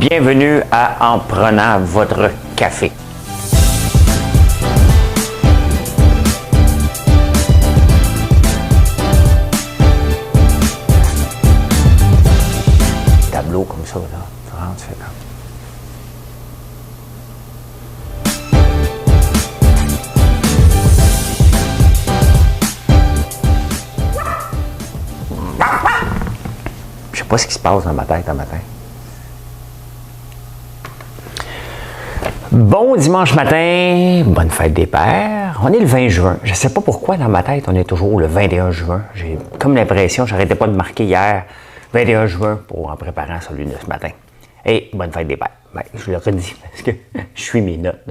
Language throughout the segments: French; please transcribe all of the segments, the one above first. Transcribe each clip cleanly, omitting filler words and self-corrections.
Bienvenue à En prenant votre café. Tableau comme ça, là. Tu rentres, tu fais comme. Je sais pas ce qui se passe dans ma tête un matin. Bon dimanche matin, bonne fête des pères. On est le 20 juin. Je ne sais pas pourquoi dans ma tête, on est toujours le 21 juin. J'ai comme l'impression, j'arrêtais pas de marquer hier, 21 juin, en préparant celui de ce matin. Et bonne fête des pères. Ben, je le redis parce que je suis mes notes.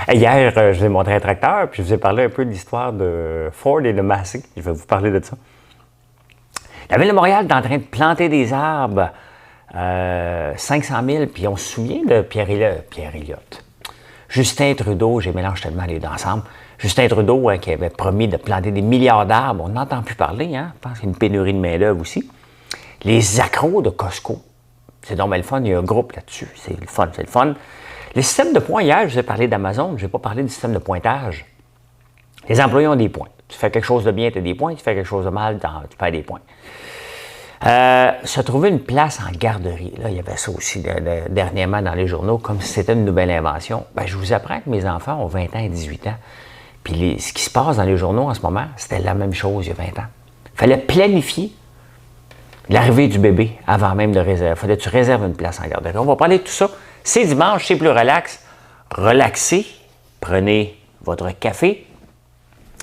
Hier, je vous ai montré un tracteur, puis je vous ai parlé un peu de l'histoire de Ford et de Massey. Je vais vous parler de ça. La Ville de Montréal est en train de planter des arbres. 500 000, puis on se souvient de Pierre Elliott. Justin Trudeau, j'ai mélangé tellement les deux ensemble. Justin Trudeau qui avait promis de planter des milliards d'arbres, on n'entend plus parler, hein? Je pense qu'il y a une pénurie de main-d'œuvre aussi. Les accros de Costco, c'est donc bien le fun, il y a un groupe là-dessus, c'est le fun, c'est le fun. Les systèmes de points, hier, je vous ai parlé d'Amazon, je n'ai pas parlé du système de pointage. Les employés ont des points. Tu fais quelque chose de bien, tu as des points, tu fais quelque chose de mal, tu perds des points. Se trouver une place en garderie, là, il y avait ça aussi dernièrement dans les journaux, comme si c'était une nouvelle invention. Ben, je vous apprends que mes enfants ont 20 ans et 18 ans. Puis ce qui se passe dans les journaux en ce moment, c'était la même chose il y a 20 ans. Il fallait planifier l'arrivée du bébé avant même de réserver. Il fallait que tu réserves une place en garderie. On va parler de tout ça. C'est dimanche, c'est plus relax. Relaxez, prenez votre café.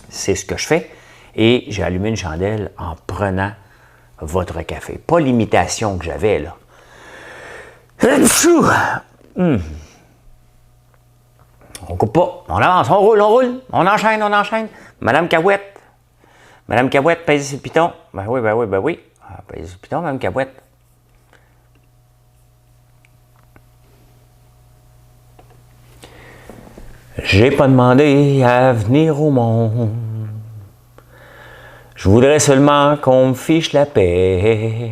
C'est ce que je fais. Et j'ai allumé une chandelle en prenant votre café. Pas l'imitation que j'avais, là. On coupe pas. On avance, on roule. On enchaîne. Madame Cahouette, pèse sur le piton. Ben oui. Pèse sur le piton, Madame Cahouette. J'ai pas demandé à venir au monde. Je voudrais seulement qu'on me fiche la paix.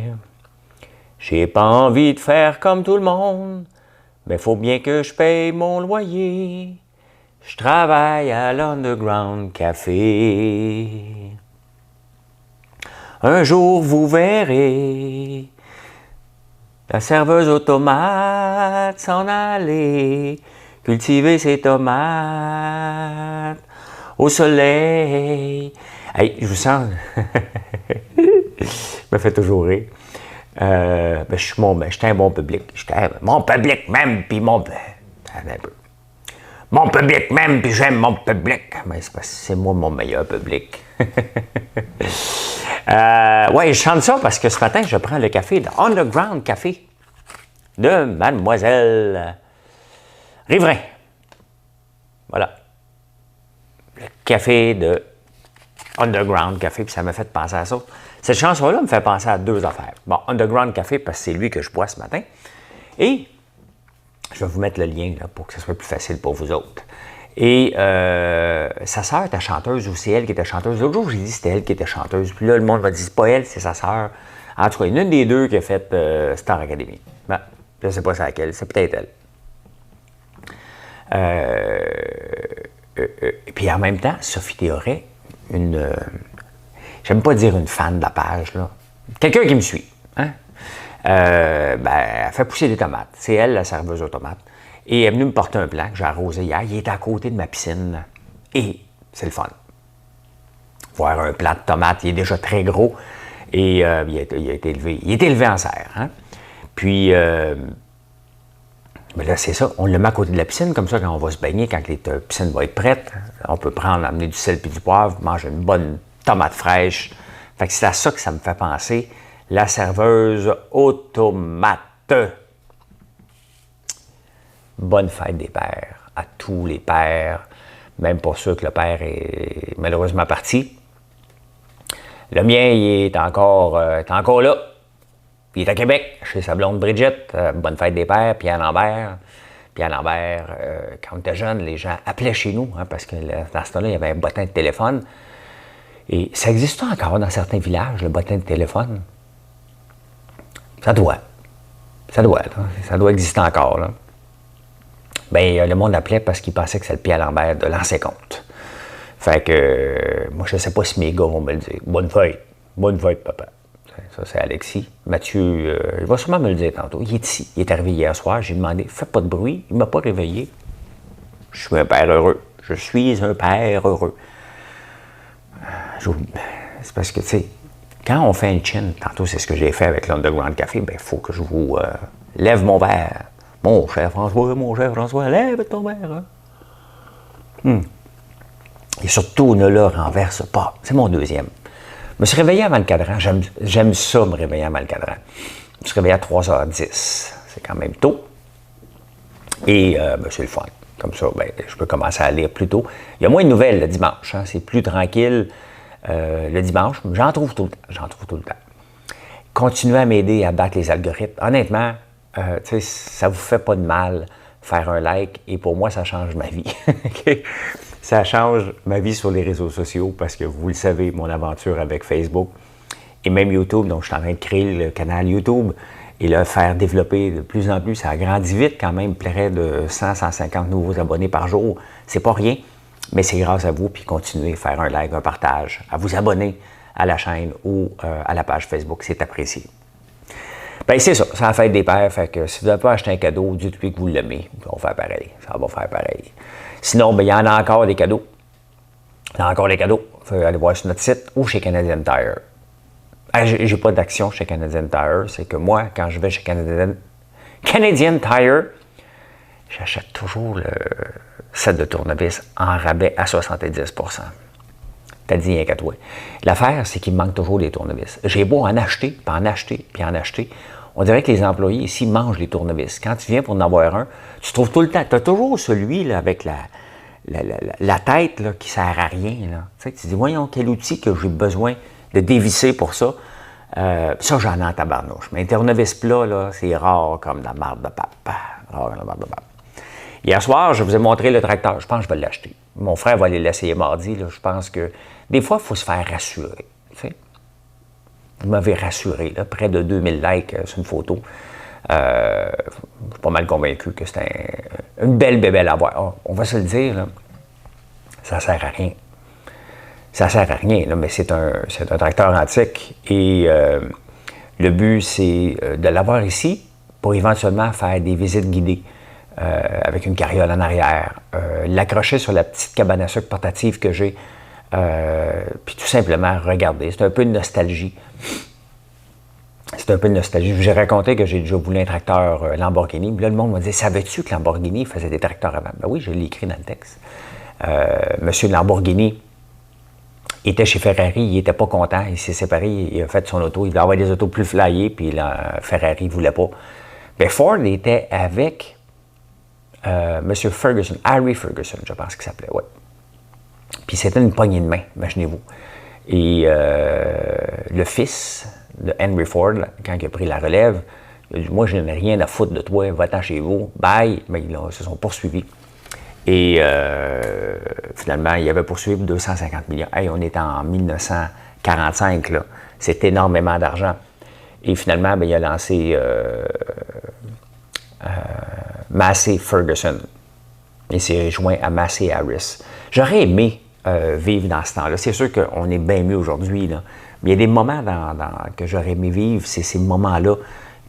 J'ai pas envie de faire comme tout le monde, mais faut bien que je paye mon loyer. Je travaille à l'Underground Café. Un jour vous verrez la serveuse automate s'en aller cultiver ses tomates au soleil. Hey, je vous sens. me fait toujours rire. Je suis un bon public. Mon public même, puis mon public même, puis j'aime mon public. Mais c'est parce que c'est moi mon meilleur public. Je chante ça parce que ce matin, je prends le café de Underground Café de Mademoiselle Riverain. Voilà. Le café de Underground Café, puis ça m'a fait penser à ça. Cette chanson-là me fait penser à deux affaires. Bon, Underground Café, parce que c'est lui que je bois ce matin. Et je vais vous mettre le lien là, pour que ce soit plus facile pour vous autres. Et sa sœur était chanteuse, ou c'est elle qui était chanteuse. L'autre jour, j'ai dit que c'était elle qui était chanteuse. Puis là, le monde m'a dit, c'est pas elle, c'est sa sœur. En tout cas, il y en a une des deux qui a fait Star Academy. Ben, je ne sais pas c'est laquelle, c'est peut-être elle. Puis en même temps, Sophie Théoret, j'aime pas dire une fan de la page, là. Quelqu'un qui me suit, hein? Elle fait pousser des tomates. C'est elle, la serveuse aux tomates. Et elle est venue me porter un plant que j'ai arrosé hier. Il est à côté de ma piscine. Et c'est le fun. Voir un plant de tomates, il est déjà très gros. Et il a été élevé en serre, hein? Puis, là, c'est ça. On le met à côté de la piscine. Comme ça, quand on va se baigner, quand la piscine va être prête, on peut amener du sel et du poivre, manger une bonne tomate fraîche. Fait que c'est à ça que ça me fait penser. La serveuse aux tomates. Bonne fête des pères à tous les pères, même pour ceux que le père est malheureusement parti. Le mien, il est encore là. Il est à Québec, chez sa blonde Bridget. Bonne fête des pères, Pierre Lambert. Pierre Lambert, quand on était jeune, les gens appelaient chez nous, hein, parce que dans ce temps-là, il y avait un bottin de téléphone. Et ça existe encore dans certains villages, le bottin de téléphone? Ça doit. Ça doit exister encore, là. Ben, le monde appelait parce qu'il pensait que c'est le pied à l'envers de l'ancien compte. Fait que, moi, je ne sais pas si mes gars vont me le dire. Bonne fête, papa. Ça, c'est Alexis. Mathieu, il va sûrement me le dire tantôt. Il est ici. Il est arrivé hier soir. J'ai demandé, fais pas de bruit. Il ne m'a pas réveillé. Je suis un père heureux. Je suis un père heureux. C'est parce que, tu sais, quand on fait un chin, tantôt, c'est ce que j'ai fait avec l'Underground Café, ben, il faut que je vous lève mon verre. Mon cher François, lève ton verre. Hein? Et surtout, ne le renverse pas. C'est mon deuxième. Je me suis réveillé avant le cadran. J'aime ça, me réveiller avant le cadran. Je me suis réveillé à 3h10. C'est quand même tôt. Et ben, c'est le fun. Comme ça, ben, je peux commencer à lire plus tôt. Il y a moins de nouvelles le dimanche. Hein? C'est plus tranquille le dimanche. J'en trouve tout le temps. Continuez à m'aider à battre les algorithmes. Honnêtement, ça ne vous fait pas de mal faire un like. Et pour moi, ça change ma vie. Okay? Ça change ma vie sur les réseaux sociaux parce que vous le savez, mon aventure avec Facebook et même YouTube. Donc, je suis en train de créer le canal YouTube et le faire développer de plus en plus. Ça a grandi vite quand même, près de 100-150 nouveaux abonnés par jour. C'est pas rien, mais c'est grâce à vous. Puis continuez à faire un like, un partage, à vous abonner à la chaîne ou à la page Facebook. C'est apprécié. Bien, c'est ça. C'est la fête des pères. Fait que si vous n'avez pas acheté un cadeau, dites-lui que vous l'aimez. On va faire pareil. Ça va faire pareil. Sinon, bien, il y en a encore des cadeaux. Il y en a encore des cadeaux. Vous pouvez aller voir sur notre site ou chez Canadian Tire. J'ai pas d'action chez Canadian Tire. C'est que moi, quand je vais chez Canadian Tire, j'achète toujours le set de tournevis en rabais à 70%. T'as dit rien qu'à toi. L'affaire, c'est qu'il me manque toujours des tournevis. J'ai beau en acheter, puis en acheter, puis en acheter. On dirait que les employés ici mangent les tournevis. Quand tu viens pour en avoir un, tu trouves tout le temps. Tu as toujours celui là, avec la tête là, qui ne sert à rien. Là. Tu sais, tu dis, voyons, quel outil que j'ai besoin de dévisser pour ça. Ça, j'en ai en tabarnouche. Mais un tournevis plat, là, c'est rare comme de la marde de papa. Rare comme de la marde de papa. Hier soir, je vous ai montré le tracteur. Je pense que je vais l'acheter. Mon frère va aller l'essayer mardi. Là. Je pense que des fois, il faut se faire rassurer. Tu sais? Vous m'avez rassuré, là, près de 2000 likes sur une photo. Je suis pas mal convaincu que c'est une belle bébelle à voir. Oh, on va se le dire, là, ça ne sert à rien. Ça ne sert à rien, là, mais c'est un tracteur antique. Et le but, c'est de l'avoir ici pour éventuellement faire des visites guidées avec une carriole en arrière, l'accrocher sur la petite cabane à sucre portative que j'ai, puis tout simplement regarder. C'est un peu de nostalgie. J'ai raconté que j'ai déjà voulu un tracteur Lamborghini. Puis là, le monde m'a dit, savais-tu que Lamborghini faisait des tracteurs avant? Ben oui, je l'ai écrit dans le texte. Monsieur Lamborghini était chez Ferrari, il n'était pas content, il s'est séparé, il a fait son auto, il voulait avoir des autos plus flyées, puis là, Ferrari ne voulait pas. Bien, Ford était avec Monsieur Ferguson, Harry Ferguson, je pense qu'il s'appelait, ouais. Puis c'était une poignée de main, imaginez-vous. Et le fils de Henry Ford, quand il a pris la relève, il a dit, moi, je n'ai rien à foutre de toi, va-t'en chez vous, bye. Mais ils se sont poursuivis. Et finalement, il avait poursuivi pour 250 millions. Hey, on est en 1945, là. C'est énormément d'argent. Et finalement, bien, il a lancé Massey Ferguson. Il s'est rejoint à Massey Harris. J'aurais aimé vivre dans ce temps-là. C'est sûr qu'on est bien mieux aujourd'hui, là. Mais il y a des moments que j'aurais aimé vivre, c'est ces moments-là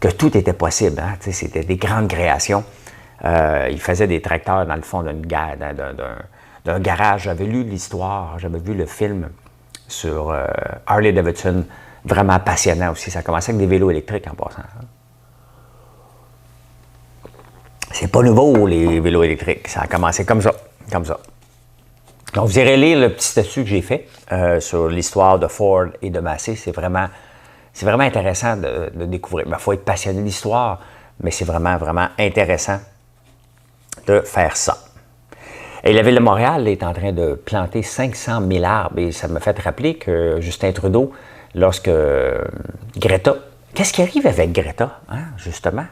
que tout était possible. Hein? C'était des grandes créations. Il faisait des tracteurs dans le fond d'un garage. J'avais lu l'histoire, j'avais vu le film sur Harley Davidson, vraiment passionnant aussi. Ça commençait avec des vélos électriques en passant. C'est pas nouveau, les vélos électriques. Ça a commencé comme ça. Donc, vous irez lire le petit statut que j'ai fait sur l'histoire de Ford et de Massey. C'est vraiment intéressant de découvrir. Il faut être passionné d'histoire, mais c'est vraiment, vraiment intéressant de faire ça. Et la Ville de Montréal est en train de planter 500 000 arbres. Et ça me fait rappeler que Justin Trudeau, lorsque Greta... Qu'est-ce qui arrive avec Greta, hein, justement?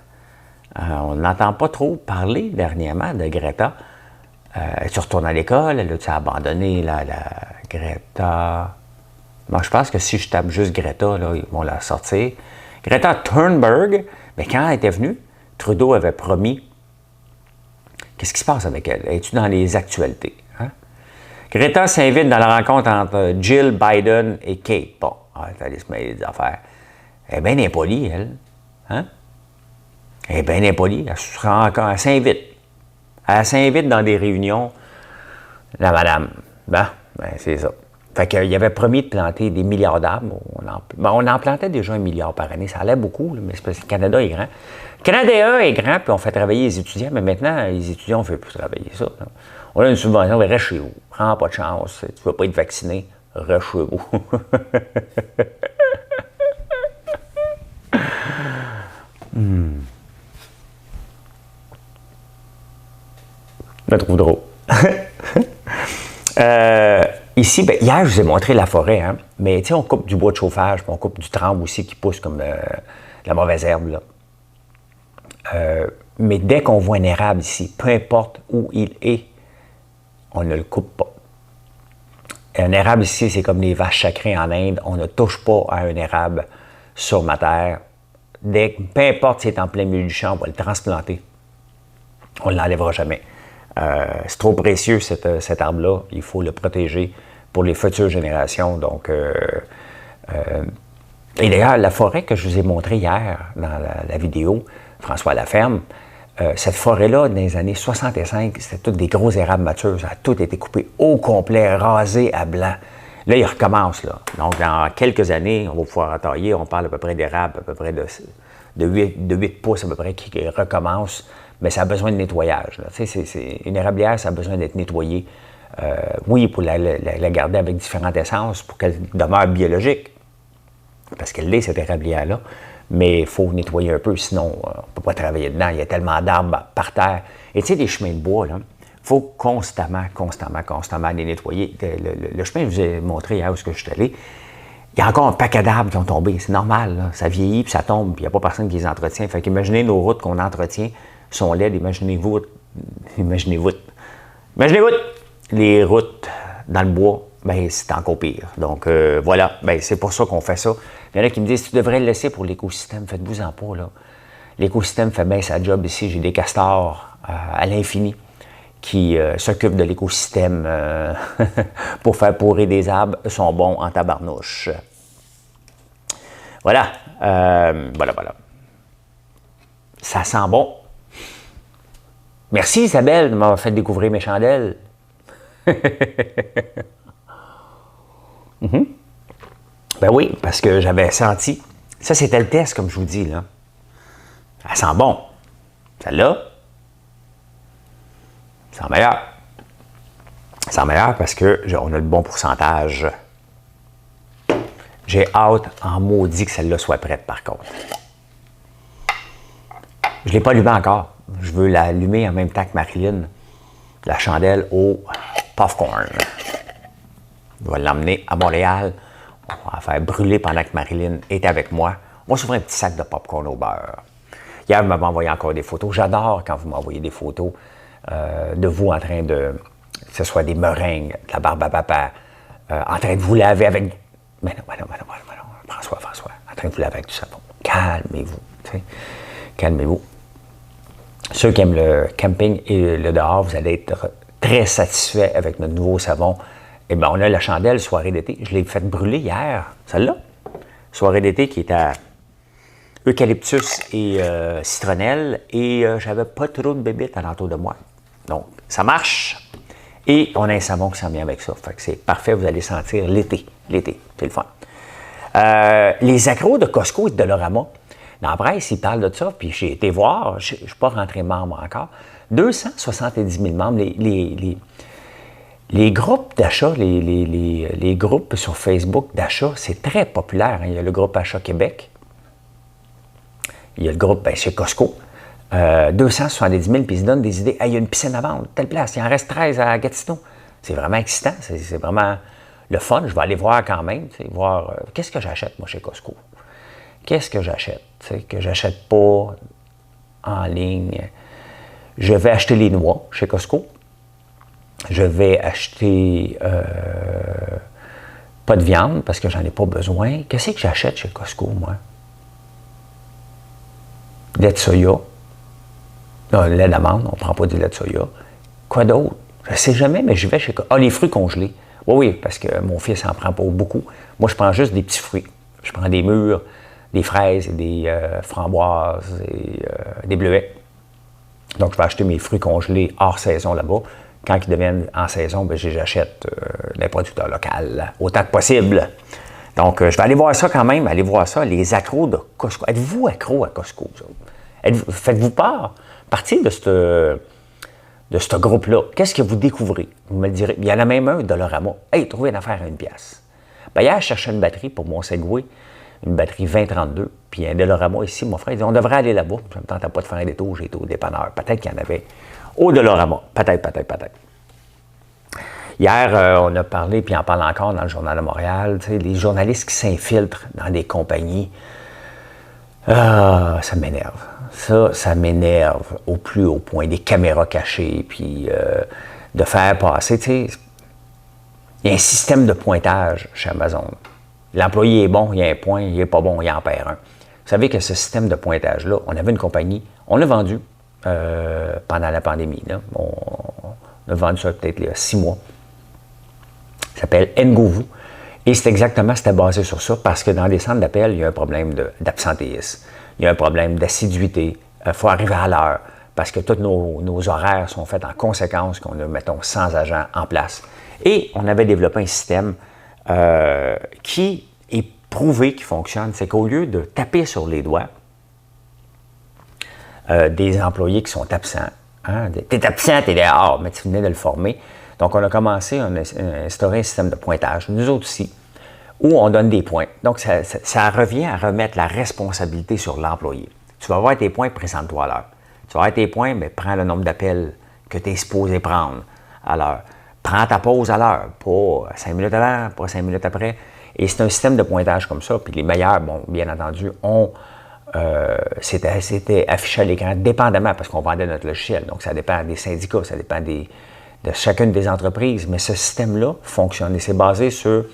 On n'entend pas trop parler dernièrement de Greta. Tu retournes à l'école, elle a abandonné la Greta. Moi, je pense que si je tape juste Greta, là, ils vont la sortir. Greta Thunberg, mais quand elle était venue, Trudeau avait promis. Qu'est-ce qui se passe avec elle? Es-tu dans les actualités? Hein? Greta s'invite dans la rencontre entre Jill Biden et Kate. Bon, elle allait se mêler des affaires. Elle est bien impolie, elle. Hein? Elle est bien impolie. Elle s'invite. Elle s'invite dans des réunions, la madame. Ben c'est ça. Fait qu'il avait promis de planter des milliards d'arbres. On en plantait déjà 1 milliard par année. Ça allait beaucoup, là, mais c'est parce que le Canada est grand. Le Canada est grand, puis on fait travailler les étudiants, mais maintenant, les étudiants, on ne fait plus travailler ça. Là. On a une subvention, mais reste chez vous. Prends pas de chance. Tu ne veux pas être vacciné, reste chez vous. Je me trouve drôle. Ici, ben, hier, je vous ai montré la forêt, hein? Mais tu sais, on coupe du bois de chauffage, puis on coupe du tremble aussi qui pousse comme la mauvaise herbe. Là. Mais dès qu'on voit un érable ici, peu importe où il est, on ne le coupe pas. Un érable ici, c'est comme les vaches sacrées en Inde. On ne touche pas à un érable sur ma terre. Peu importe s'il est en plein milieu du champ, on va le transplanter. On ne l'enlèvera jamais. C'est trop précieux, cet arbre-là. Il faut le protéger pour les futures générations. Donc, et d'ailleurs, la forêt que je vous ai montrée hier dans la vidéo, François Laferme, cette forêt-là, dans les années 65, c'était toutes des gros érables matures. Ça a tout été coupé au complet, rasé à blanc. Là, il recommence. Là. Donc, dans quelques années, on va pouvoir tailler. On parle à peu près d'érables, à peu près de 8 pouces à peu près qui recommence. Mais ça a besoin de nettoyage. Là. Tu sais, une érablière, ça a besoin d'être nettoyée. Oui, pour la garder avec différentes essences, pour qu'elle demeure biologique. Parce qu'elle l'est, cette érablière-là. Mais il faut nettoyer un peu, sinon on ne peut pas travailler dedans. Il y a tellement d'arbres par terre. Et tu sais, les chemins de bois, il faut constamment les nettoyer. Le chemin que je vous ai montré hier où je suis allé, il y a encore un paquet d'arbres qui ont tombé. C'est normal, là. Ça vieillit, puis ça tombe, puis il n'y a pas personne qui les entretient. Fait qu'imaginez nos routes qu'on entretient sont laides. Imaginez-vous les routes dans le bois, bien, c'est encore pire. Donc, voilà, bien, c'est pour ça qu'on fait ça. Il y en a qui me disent, tu devrais le laisser pour l'écosystème. Faites-vous-en pas, là. L'écosystème fait bien sa job ici. J'ai des castors à l'infini qui s'occupent de l'écosystème pour faire pourrir des arbres. Ils sont bons en tabarnouche. Voilà. Voilà. Ça sent bon. Merci Isabelle de m'avoir fait découvrir mes chandelles. Ben oui, parce que j'avais senti. Ça, c'était le test, comme je vous dis, là. Elle sent bon. Celle-là, ça sent meilleur. Ça sent meilleur parce qu'on a le bon pourcentage. J'ai hâte en maudit que celle-là soit prête, par contre. Je ne l'ai pas allumée encore. Je veux l'allumer en même temps que Marilyn. La chandelle au popcorn. Je vais l'emmener à Montréal. On va la faire brûler pendant que Marilyn est avec moi. On va s'ouvrir un petit sac de popcorn au beurre. Hier, vous m'avez envoyé encore des photos. J'adore quand vous m'envoyez des photos de vous en train de... Que ce soit des meringues, de la barbe à papa, en train de vous laver avec... Mais non. François. En train de vous laver avec du savon. Calmez-vous. Calmez-vous. Ceux qui aiment le camping et le dehors, vous allez être très satisfaits avec notre nouveau savon. Eh bien, on a la chandelle soirée d'été. Je l'ai faite brûler hier, celle-là. Soirée d'été qui est à eucalyptus et citronnelle. Et j'avais pas trop de bébites alentour de moi. Donc, ça marche. Et on a un savon qui s'en vient avec ça. Fait que c'est parfait, vous allez sentir l'été. L'été, c'est le fun. Les accros de Costco et de Dollarama, dans la presse, ils parlent de ça, puis j'ai été voir, je ne suis pas rentré membre encore, 270 000 membres. Les groupes d'achat, les groupes sur Facebook d'achat, c'est très populaire. Hein. Il y a le groupe Achat Québec, il y a le groupe chez Costco, 270 000, puis ils se donnent des idées. Hey, il y a une piscine à vendre, telle place, il en reste 13 à Gatineau. C'est vraiment excitant, c'est vraiment le fun. Je vais aller voir quand même, voir qu'est-ce que j'achète, moi, chez Costco. Qu'est-ce que j'achète? Que j'achète pas en ligne. Je vais acheter les noix chez Costco. Je vais acheter pas de viande parce que j'en ai pas besoin. Qu'est-ce que j'achète chez Costco, moi? Lait de soya. Non, le lait d'amande, on ne prend pas du lait de soya. Quoi d'autre? Je ne sais jamais, mais je vais chez... Ah, les fruits congelés. Oui, parce que mon fils n'en prend pas beaucoup. Moi, je prends juste des petits fruits. Je prends des mûres, des fraises, des framboises et des bleuets. Donc, je vais acheter mes fruits congelés hors saison là-bas. Quand ils deviennent en saison, bien, j'achète des producteurs locaux autant que possible. Donc, je vais aller voir ça quand même, aller voir ça, les accros de Costco. Êtes-vous accro à Costco? Faites-vous partie de ce groupe-là? Qu'est-ce que vous découvrez? Vous me le direz. Il y en a même un, Dollarama. Hey, trouvez une affaire à 1$. Ben, hier, je cherchais une batterie pour mon Segway, une batterie 2032. Puis un Dollarama ici, mon frère, il dit, on devrait aller là-bas. Je ne me tentais pas de faire un détour, j'ai été au dépanneur. Peut-être qu'il y en avait au Dollarama. Peut-être. Hier, on a parlé, puis on en parle encore dans le Journal de Montréal, les journalistes qui s'infiltrent dans des compagnies. Ah, ça m'énerve. Ça m'énerve au plus haut point. Des caméras cachées, puis de faire passer, tu sais. Il y a un système de pointage chez Amazon. L'employé est bon, il y a un point, il n'est pas bon, il en perd un. Vous savez que ce système de pointage-là, on avait une compagnie, on l'a vendu pendant la pandémie. Là. On a vendu ça peut-être il y a 6 mois. Ça s'appelle Ngovu. Et c'était basé sur ça parce que dans les centres d'appel, il y a un problème d'absentéisme. Il y a un problème d'assiduité. Il faut arriver à l'heure parce que tous nos horaires sont faits en conséquence qu'on a, mettons, 100 agents en place. Et on avait développé un système qui est prouvé qui fonctionne. C'est qu'au lieu de taper sur les doigts des employés qui sont absents, hein, t'es absent, t'es dehors, mais tu venais de le former. Donc, on a commencé à instaurer un système de pointage, nous autres aussi, où on donne des points. Donc, ça revient à remettre la responsabilité sur l'employé. Tu vas avoir tes points, présente-toi à l'heure. Tu vas avoir tes points, mais prends le nombre d'appels que tu es supposé prendre à l'heure. Prends ta pause à l'heure, pas 5 minutes avant, pas 5 minutes après. Et c'est un système de pointage comme ça. Puis les meilleurs, bon, bien entendu, c'était affiché à l'écran dépendamment parce qu'on vendait notre logiciel. Donc, ça dépend des syndicats, ça dépend de chacune des entreprises. Mais ce système-là fonctionne et c'est basé sur,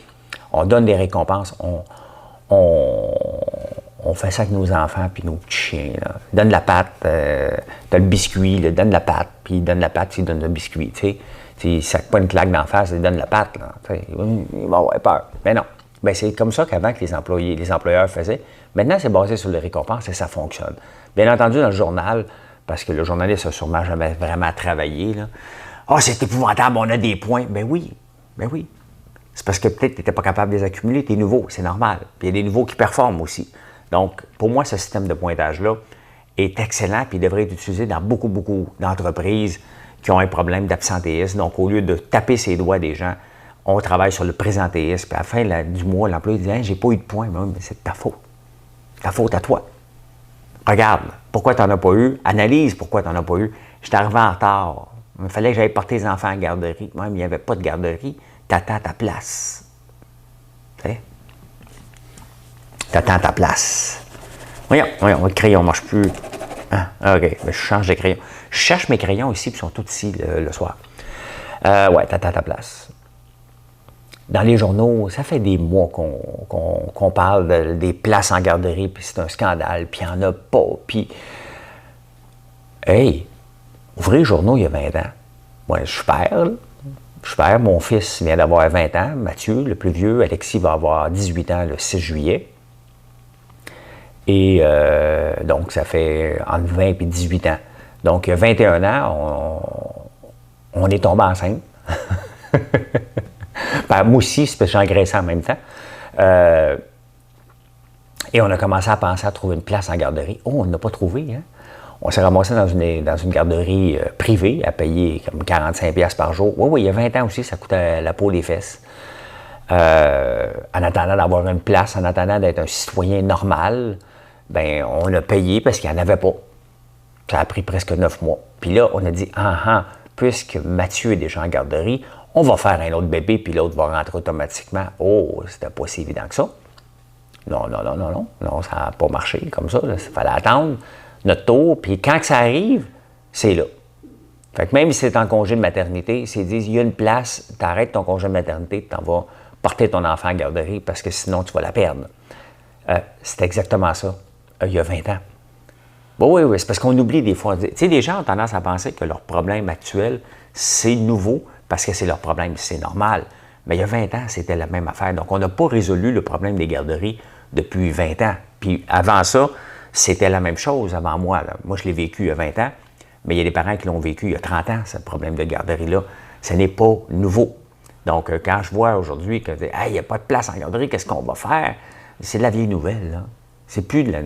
on donne des récompenses, on fait ça avec nos enfants puis nos petits chiens. Là. Donne la pâte, t'as le biscuit, là, donne la pâte, puis il donne la pâte, puis il donne le biscuit. Tu sais. Il ne sac pas une claque d'en face, il donne la pâte. Là, il va avoir peur. Mais non. Ben, c'est comme ça qu'avant que les employeurs faisaient. Maintenant, c'est basé sur les récompenses et ça fonctionne. Bien entendu, dans le journal, parce que le journaliste n'a sûrement jamais vraiment travaillé, là. Ah, oh, c'est épouvantable, on a des points. Ben oui. C'est parce que peut-être tu n'étais pas capable de les accumuler, tu es nouveau, c'est normal. Puis il y a des nouveaux qui performent aussi. Donc, pour moi, ce système de pointage-là est excellent puis il devrait être utilisé dans beaucoup d'entreprises qui ont un problème d'absentéisme. Donc, au lieu de taper ses doigts des gens, on travaille sur le présentéisme. Puis à la fin du mois, l'employé dit hey, « j'ai pas eu de points. » Mais c'est de ta faute. Ta faute à toi. Regarde, pourquoi tu n'en as pas eu? Analyse pourquoi tu n'en as pas eu. Je suis arrivé en retard. Il fallait que j'aille porter les enfants à la garderie. Même, il n'y avait pas de garderie. T'attends ta place. Tu sais? T'attends ta place. Voyons, le crayon ne marche plus. Ah, OK, ben, je change de crayon. Je cherche mes crayons ici, puis ils sont tous ici le soir. Ouais, t'attends ta place. Dans les journaux, ça fait des mois qu'on parle des places en garderie, puis c'est un scandale, puis il n'y en a pas, puis... Hey, ouvrez les journaux il y a 20 ans. Moi, je suis père, là. Je suis père, mon fils vient d'avoir 20 ans, Mathieu, le plus vieux, Alexis va avoir 18 ans le 6 juillet. Et donc, ça fait entre 20 et 18 ans. Donc, il y a 21 ans, on est tombé enceinte. Ben, moi aussi, c'est parce que j'engraissais en même temps. Et on a commencé à penser à trouver une place en garderie. Oh, on n'a pas trouvé, hein? On s'est ramassé dans une garderie privée à payer comme 45$ par jour. Oui, il y a 20 ans aussi, ça coûtait la peau des fesses. En attendant d'avoir une place, en attendant d'être un citoyen normal, ben on a payé parce qu'il n'y en avait pas. Ça a pris presque 9 mois. Puis là, on a dit, puisque Mathieu est déjà en garderie, on va faire un autre bébé, puis l'autre va rentrer automatiquement. Oh, c'était pas si évident que ça. Non, ça n'a pas marché comme ça. Il fallait attendre notre tour, puis quand ça arrive, c'est là. Fait que même si c'est en congé de maternité, ils disent, il y a une place, t'arrêtes ton congé de maternité, tu t'en vas porter ton enfant en garderie, parce que sinon, tu vas la perdre. C'est exactement ça, il y a 20 ans. Bon, oui, oui, c'est parce qu'on oublie des fois. Tu sais, les gens ont tendance à penser que leur problème actuel, c'est nouveau parce que c'est leur problème, c'est normal. Mais il y a 20 ans, c'était la même affaire. Donc, on n'a pas résolu le problème des garderies depuis 20 ans. Puis avant ça, c'était la même chose avant moi. Là. Moi, je l'ai vécu il y a 20 ans, mais il y a des parents qui l'ont vécu il y a 30 ans, ce problème de garderie-là. Ce n'est pas nouveau. Donc, quand je vois aujourd'hui que hey, il n'y a pas de place en garderie, qu'est-ce qu'on va faire? C'est de la vieille nouvelle, là. C'est plus de la.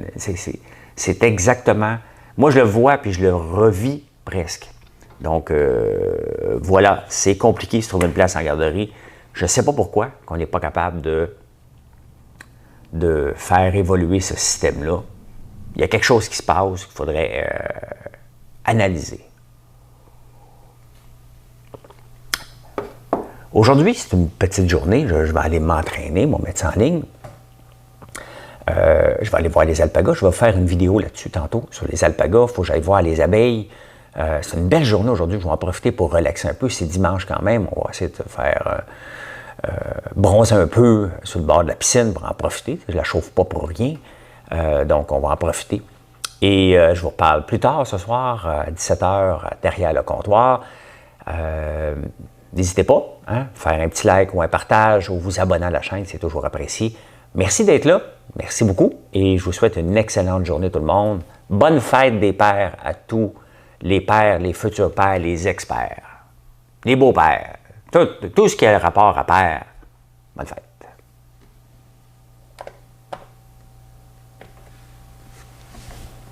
C'est exactement. Moi, je le vois puis je le revis presque. Donc, voilà, c'est compliqué de se trouver une place en garderie. Je ne sais pas pourquoi qu'on n'est pas capable de faire évoluer ce système-là. Il y a quelque chose qui se passe qu'il faudrait analyser. Aujourd'hui, c'est une petite journée. Je vais aller m'entraîner, mon mettre ça en ligne. Je vais aller voir les alpagas. Je vais faire une vidéo là-dessus tantôt sur les alpagas. Il faut que j'aille voir les abeilles. C'est une belle journée aujourd'hui. Je vais en profiter pour relaxer un peu. C'est dimanche quand même. On va essayer de faire bronzer un peu sur le bord de la piscine pour en profiter. Je ne la chauffe pas pour rien. Donc, on va en profiter. Et je vous reparle plus tard ce soir, à 17h, derrière le comptoir. N'hésitez pas à faire un petit like ou un partage ou vous abonner à la chaîne, c'est toujours apprécié. Merci d'être là, merci beaucoup et je vous souhaite une excellente journée tout le monde. Bonne fête des pères à tous les pères, les futurs pères, les ex-pères, les beaux-pères, tout ce qui a rapport à père. Bonne fête.